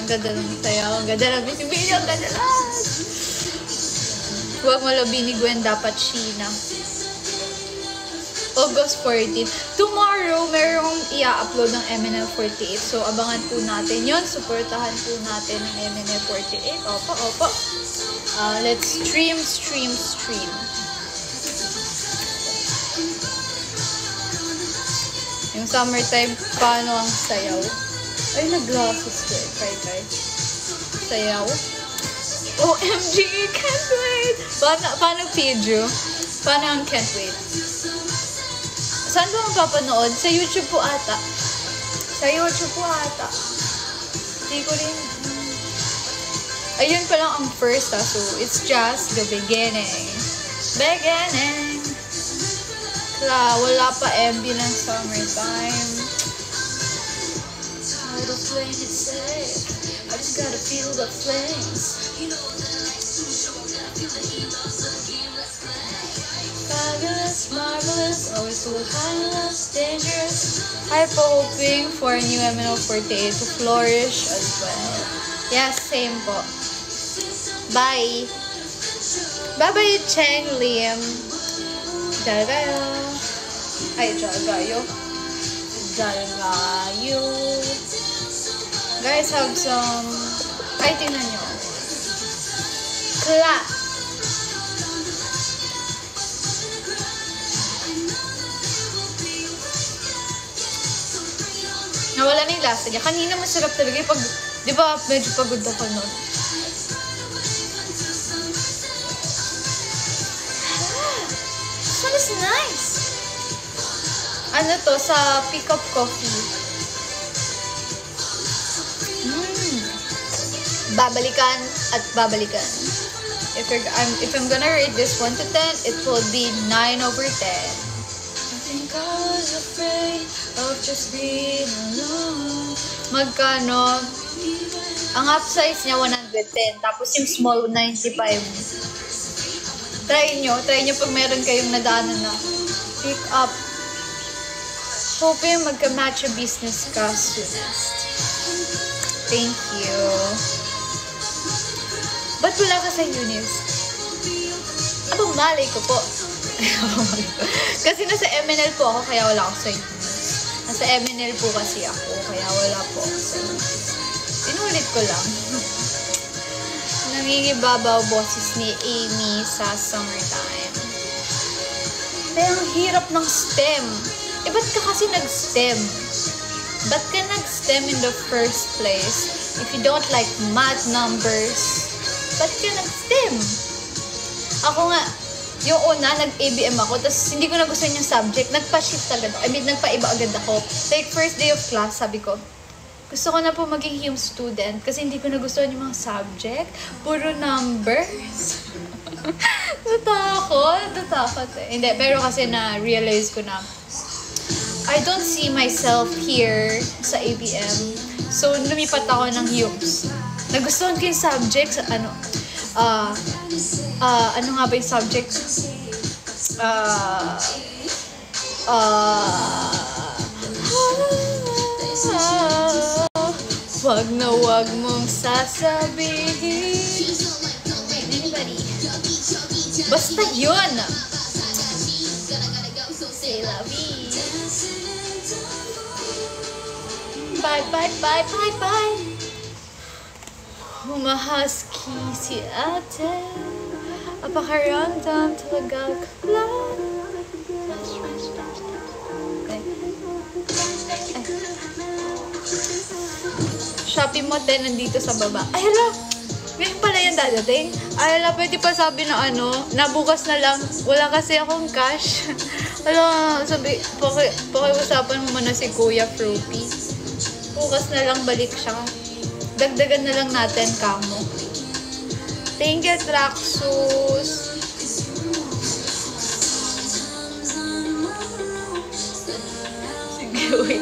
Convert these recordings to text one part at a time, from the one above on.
Ang ganda ng sayaw. Ang ganda ng video. Ang ganda lang. Huwag mo labi ni Gwen. Dapat Sheena. August 14. Tomorrow, merong i-upload ng MNL48. So, abangan po natin yon. Supportahan po natin ng MNL48. Opo. Let's stream. Yung summertime, paano ang sayaw? Ay, nag-glasses ko eh. Try. Sayaw. OMG, can't wait! Paano video? Paano ang can't wait? Saan ba mapapanood? Sa YouTube po ata. Hindi ko rin. Ayun pa lang ang first so it's just the beginning. Wala pa MB ng summertime. How to flame it safe. I just gotta feel the flames. Fabulous, marvelous, always so timeless, dangerous. I'm hoping for new MNL48 to flourish as well. Yes, same po. Bye. Bye-bye, Cheng Liam. Jalgayo. Ay, jalgayo. Guys, have some... Ay, tingnan nyo. Clap. Nawala na yung lasa niya. Kanina masarap talaga yung pag... Di ba, medyo pagod ako nun. This one is nice. Ano to? Sa Pick Up Coffee. Babalikan at babalikan. If I'm gonna rate this 1 to 10, it will be 9 over 10. I think I was afraid of just being alone. Magkano? Ang upsize niya 110, tapos yung small 95. Try nyo pag meron kayong nadaanan na pick up. Hoping magka-match a business ka soonest. Thank you. Ba't wala ka sa Eunice? Abang malay ko po. Kasi nasa MNL po ako, kaya wala ako sa Eunice. Nasa MNL po kasi ako, kaya wala po ako sa Eunice. Inulit ko lang. Nangingibabaw boses ni Amy sa summertime. Pero ang hirap ng STEM. Ba't ka kasi nag-STEM? Ba't ka nag-STEM in the first place? If you don't like math, numbers, ba't ka nag-STEM? Ako nga, yung una, nag-ABM ako, tapos hindi ko nagustuhan yung subject, nagpa-shift agad ako. Nagpa-iba agad ako. Like, first day of class, sabi ko, gusto ko na po maging human student kasi hindi ko nagustuhan yung mga subject. Puro numbers. Natakot eh. Hindi, pero kasi na-realize ko na I don't see myself here sa ABM. So, lumipat ako ng HUMS. Nagustuhan ko yung subject sa ano nga ba yung subject? Wag na wag mong sasabihin. Anybody? Basta yun! Say la vie. Bye, bye, bye, bye, bye. Humahusky si ate. Apakaramdam talaga kaplan. Shopee mo 10 nandito sa baba. Ay, hala! Ngayon pala yan dadating. Ay, hala, pwede pa sabi na nabukas na lang. Wala kasi akong cash. Hala, sabi, pakiusapan mo muna si Kuya Fruity. Bukas na lang balik siya. Dagdagan na lang natin kamo. Thank you, Traxus. Sige, wait.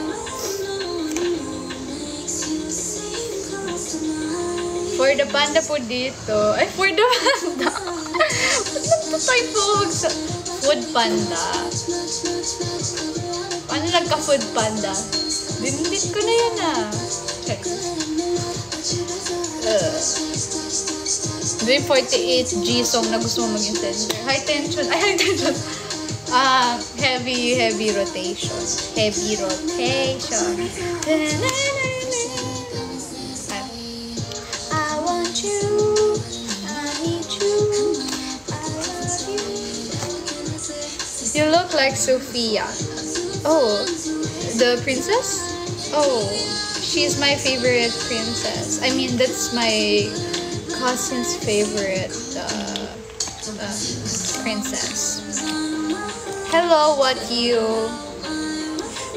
For the panda po dito. Ay, for the panda. Ba't nagtatypo sa food panda? Paano nagka-food panda? Dinit ko na yan ah. Check. yung 48G song na gusto mo maging sender. High tension. Heavy rotation. Heavy rotation. I want you. I need you. I love you. You look like Sophia. Oh, the princess? Oh, she's my favorite princess. I mean, that's my cousin's favorite princess. Hello, what you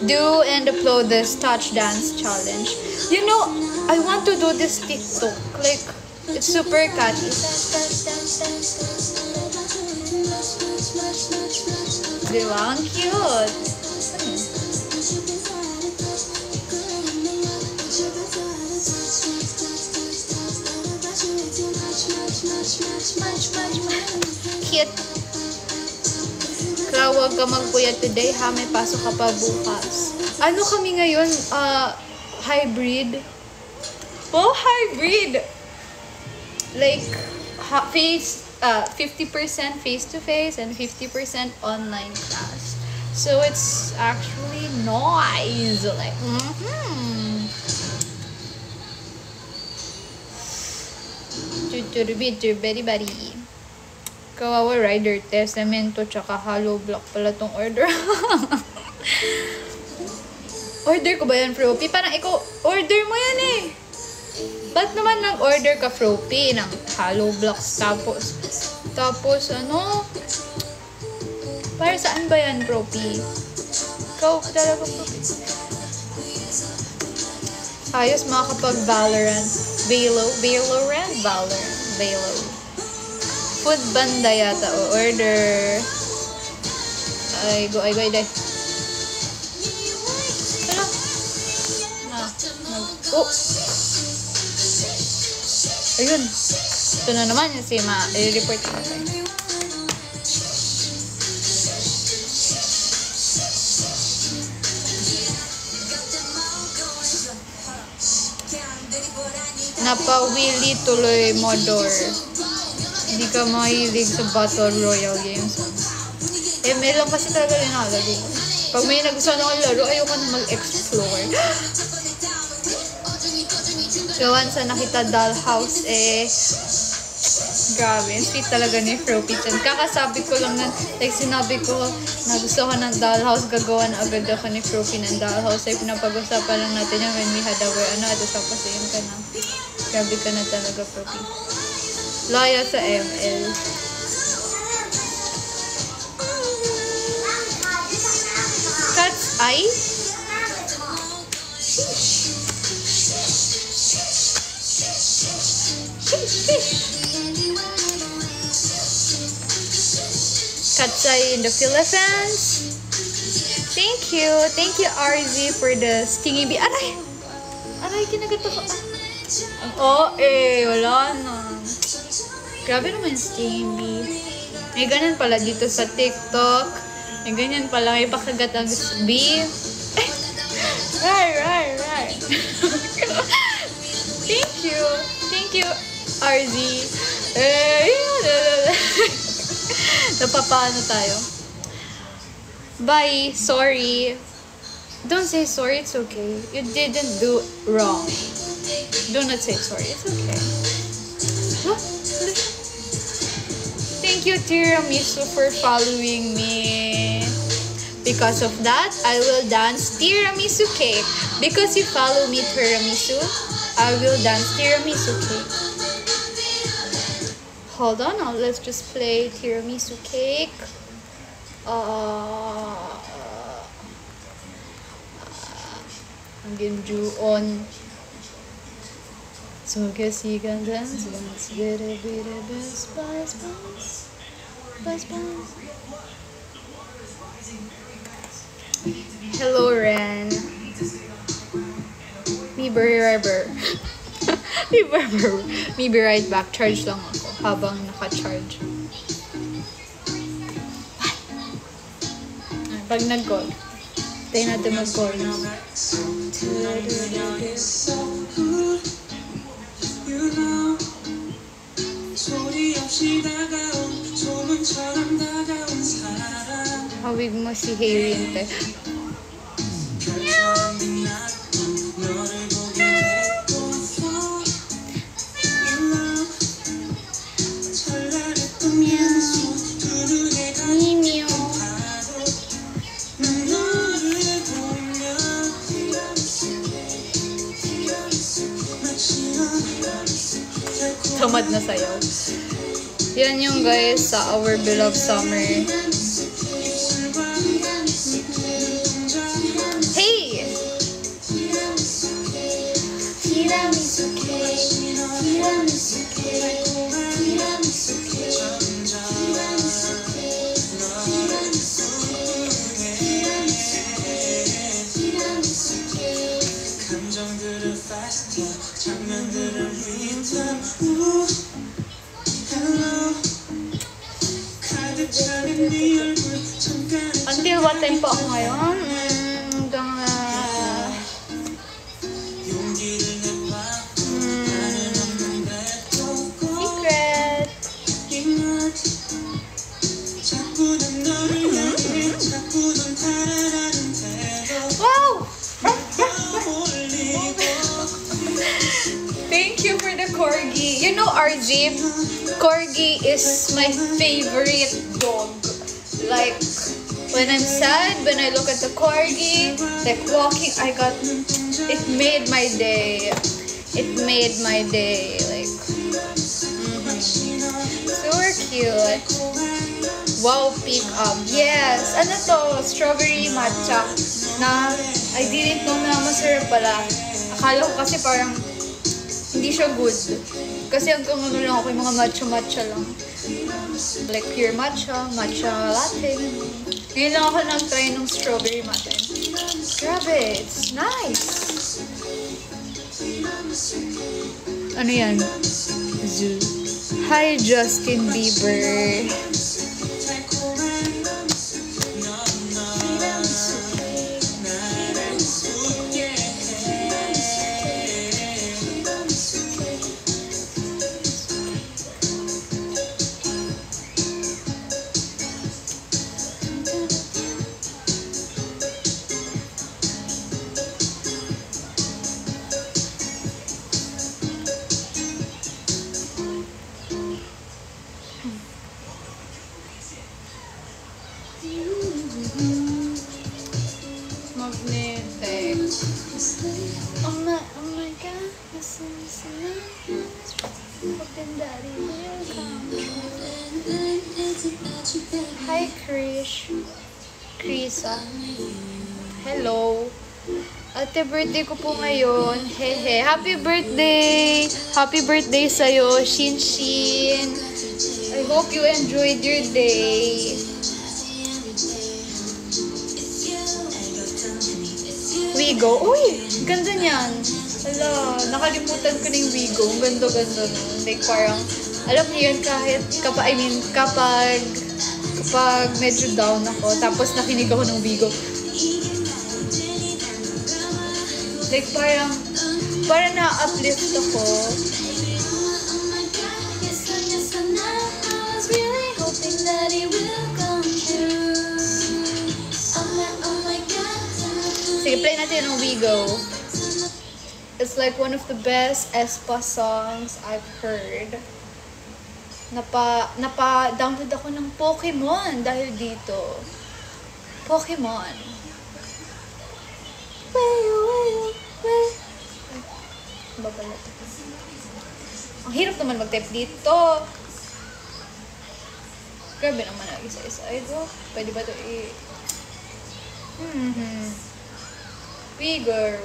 do and upload this touch dance challenge. You know, I want to do this TikTok. Like, it's super catchy. Diba? Ang cute. Cute. Kaya huwag ka magpuyat today ha, may pasok ka pa bukas. Ano kami ngayon? Hybrid. Oh, hybrid! Like, 50% face-to-face and 50% online class. So, it's actually nice. Like, Very. Kawawa rider test, cemento, tsaka hollow block pala tong order. Order ko ba yan, Froppy? Parang ikaw, order mo yan eh. Ba't naman nag-order ka, Froppy, ng hollow blocks? Tapos ano? Para saan ba yan, Froppy? Ikaw talaga, Froppy. Ayos makakapag-Valorant. Valorant. Food banda yata o order. Ay, go. Ano? Oh! Ayun. Ito na naman yung si i-report ko natin. Napawili tuloy Modor. Hindi ka mahilig sa Battle Royale games. ML lang kasi talaga rin nakalaro. Pag may nagustuhan akong laro, ayoko na mag-explore. So, once na nakita Dollhouse, grabe, sweet talaga ni Froppy Chan. Kakasabi ko lang na, like sinabi ko, na gusto ko ng Dollhouse, gagawa na agad ako ni Froppy ng Dollhouse. Ay, pinapag-usapan lang natin yan when we had our tapos yun ka na. Grabe ka na talaga, Froppy. Laya sa ML. Cat's eye? Cat's eye in the Philippines. Thank you, RZ, for the stingy bee. Aray, kinagat ako. Wala na. Grabe naman stingy bee. May ganyan pala dito sa TikTok. May ganyan pala, may pakagat ang bee. Right. Thank you, RZ. Napapaano tayo. Bye. Sorry. Don't say sorry. It's okay. You didn't do wrong. Do not say sorry. It's okay. Huh? Thank you, Tiramisu, for following me. Because of that, I will dance Tiramisu cake. Because you follow me, Tiramisu, I will dance Tiramisu cake. Hold on, now let's just play Tiramisu cake. I'm gonna do on. So guess you can dance. Let's get a bit of buzz. Hello, Ren. Me be right back. Charge lang ako habang naka-charge. Pag nag-call, tayo natin mag-call na. Hawig mo si Haylin, te. Tamad na sayaw. Yan yung guys sa Our Beloved Summer. Hey! Until what time po ako ngayon? Secret! Wow! Thank you for the corgi. You know, RZ, corgi is my favorite dog. Like, when I'm sad, when I look at the corgi, like walking, it made my day. It made my day. Like, super cute. Wow, pick up. Yes. Ano to? Strawberry matcha. Na, I didn't know na masarap pala. Akala ko kasi parang hindi siya good. Kasi hanggang ano lang ako, yung mga matcha-matcha lang. Like pure matcha, matcha latte. Ngayon lang ako nag-try ng strawberry matcha. Grabe, it's nice! Ano yan? Zoo. Hi, Justin Bieber. Magnetic. Oh my God. Hi, Krisa. Hello. Ate, birthday ko po ngayon. Hehe. Happy birthday! Happy birthday sa'yo, Shinshin. I hope you enjoyed your day. Wigo. Uy! Ganda niyan. Ala, nakalimutan ko na yung Wigo. Ang ganda-ganda nun. Like parang, alam niyo yun kapag medyo down ako, tapos nakinig ako ng Wigo. Like parang na-uplift ako. Sige, play natin yung Wigo. It's like one of the best Aespa songs I've heard. Napa-download ako ng Pokemon dahil dito. Pokemon. Babalat. Ang hirap naman mag-type dito. Grabe naman ang isa-isa. Ito, pwede ba ito Bigger.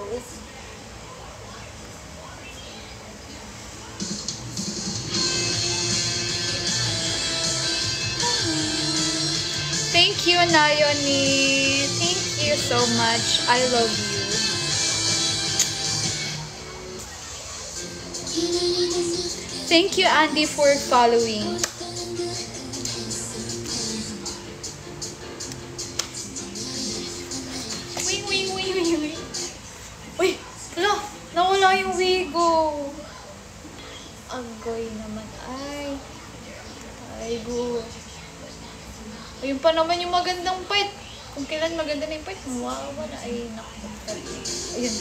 Thank you, Nayoni. Thank you so much. I love you. Thank you, Andy, for following. Uy, nawala yung Wigo. Agoy naman ay. Ay, go. Ayun pa naman yung magandang fight. Kung kailan maganda na yung fight, mawawala. Ay, naku. Ayun.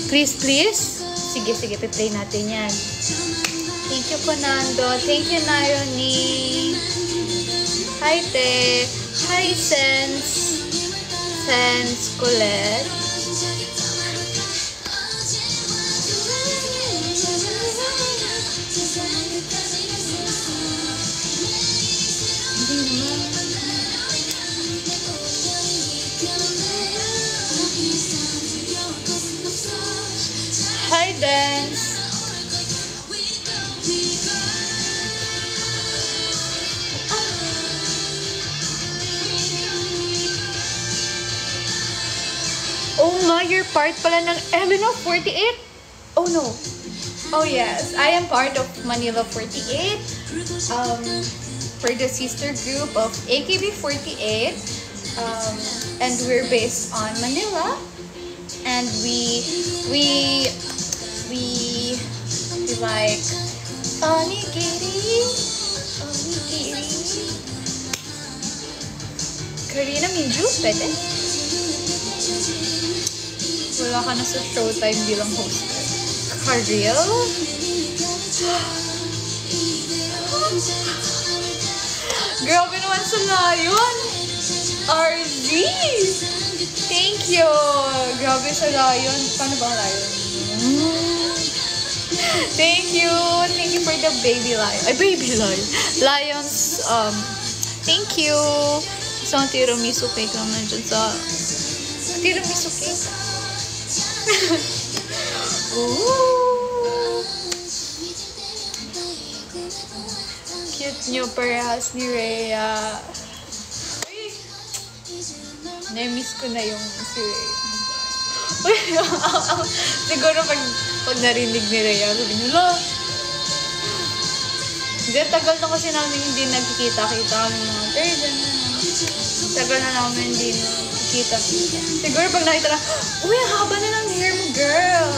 Please. Sige, piplay natin yan. Thank you, Konando. Thank you, Nayoni. Hi, Te. Hi, Sense Colette. Hi, Dance. Oh my, you're part pala ng Manila 48? Oh no. Oh yes, I am part of Manila 48. For the sister group of AKB48. And we're based on Manila. And we like onigiri. Karina Minju, pwede? Wala ka na sa Showtime bilang host. Karil? Grabe naman sa Lion! RZ! Thank you! Grabe sa Lion. Paano ba ang Lion? Thank you! Thank you for the baby lion. Ay, baby lion. Lions, thank you! Isang tiramisu cake naman dyan sa... Tiramisu cake? Ooh! Cute nyo parehas ni Rhea. Uy! Na-miss ko na yung si Rhea. Uy! Siguro pag narinig ni Rhea, sabi nyo, lo! Hindi, tagal na kasi namin hindi nagkikita-kita kami mga third. Tagal na namin hindi nakikita. Siguro pag nakita na, uy, ang haba na ng hair mo, girl!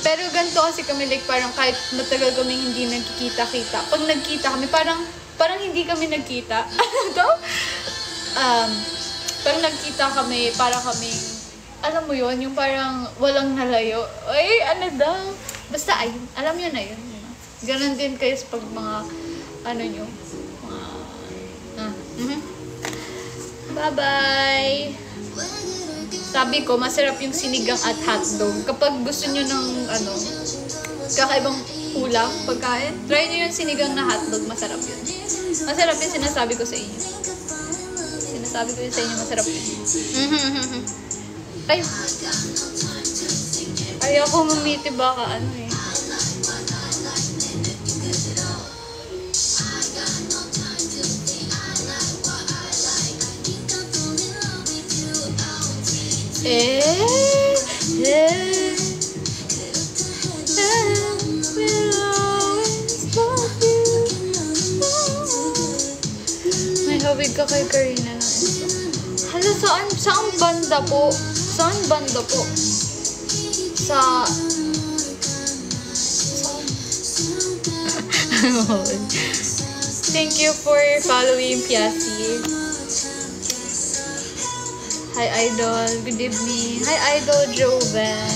Pero ganito kasi kami, like, parang kahit matagal kami hindi nagkikita-kita. Pag nagkita kami, parang hindi kami nagkita. Ano? Pag nagkita kami, parang kaming, alam mo yun, yung parang walang nalayo. Ay, ano daw? Basta, ayun, alam yun na yun. Ganon din kayo sa pag mga, ano nyo, Bye-bye! Sabi ko, masarap yung sinigang at hotdog. Kapag gusto nyo ng, kakaibang ulam, pagkain, try nyo yung sinigang na hotdog. Masarap yun. Masarap yun, sinasabi ko sa inyo. Sinasabi ko yun sa inyo, masarap yun. Ay! Ayoko mamiti baka May hawig ka kay Karina na ito. Hala, saan banda po? Saan banda po? Thank you for following Piasi. Hi, Idol. Good evening. Hi, Idol Joven.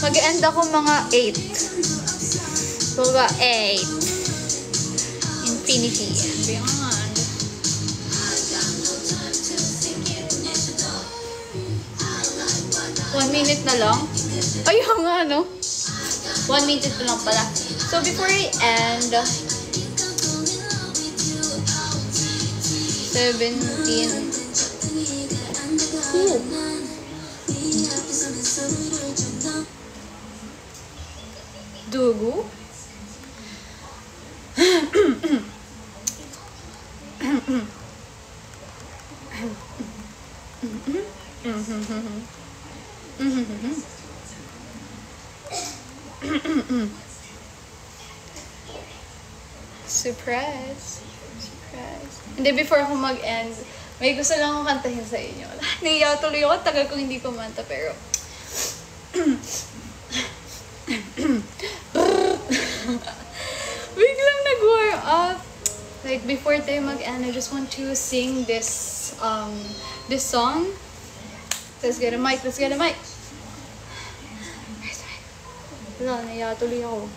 Mag-end ako mga 8. Mga 8. Infinity. Beyond. One minute na lang. Ayun nga, no? 1 minute na lang pala. So, before I end, 17. Ooh. Dugo? Surprise. Surprise. Hindi, before ako mag-end, may gusto lang akong kantahin sa inyo. Naiiyak tuloy ako, tagal kong hindi kumanta, pero... Biglang nag-warm up. Like, before tayo mag-end, I just want to sing this song. Let's get a mic, let's get a mic. Wala, naiiyak tuloy ako.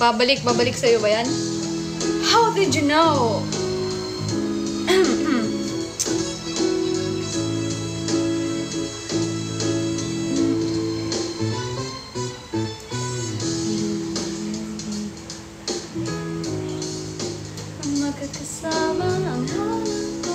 Babalik sa'yo ba yan? How did you know? Magkakasama ang hanap ko.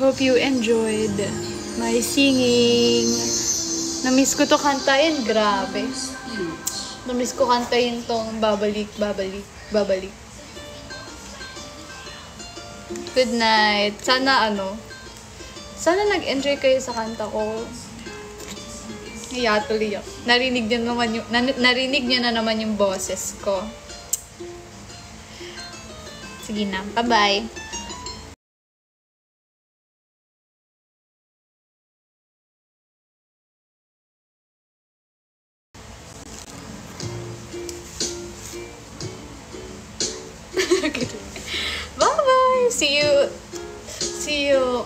Hope you enjoyed my singing. Namiss ko to kantahin, grabe. Namiss ko kantahin tong babalik, babalik, babalik. Good night. Sana nag-enjoy kayo sa kanta ko. Tuloy ako. Narinig niyo na naman yung boses ko. Sige na. Bye-bye. Bye-bye. See you. See you.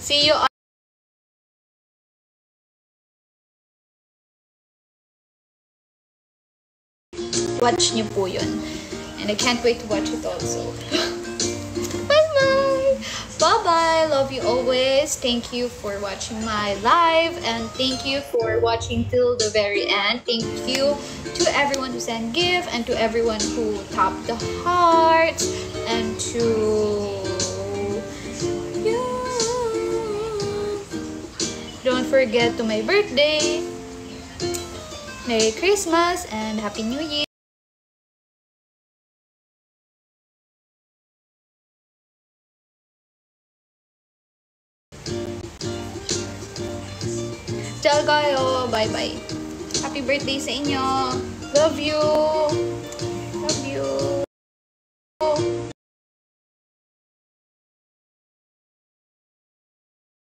See you. Watch niyo po yun. And I can't wait to watch it also. Bye-bye! Bye-bye! Love you always. Thank you for watching my live. And thank you for watching till the very end. Thank you to everyone who sent gift. And to everyone who tapped the hearts. And to you. Don't forget to my birthday. Merry Christmas and Happy New Year! Ciao kayo! Bye-bye! Happy birthday sa inyo! Love you!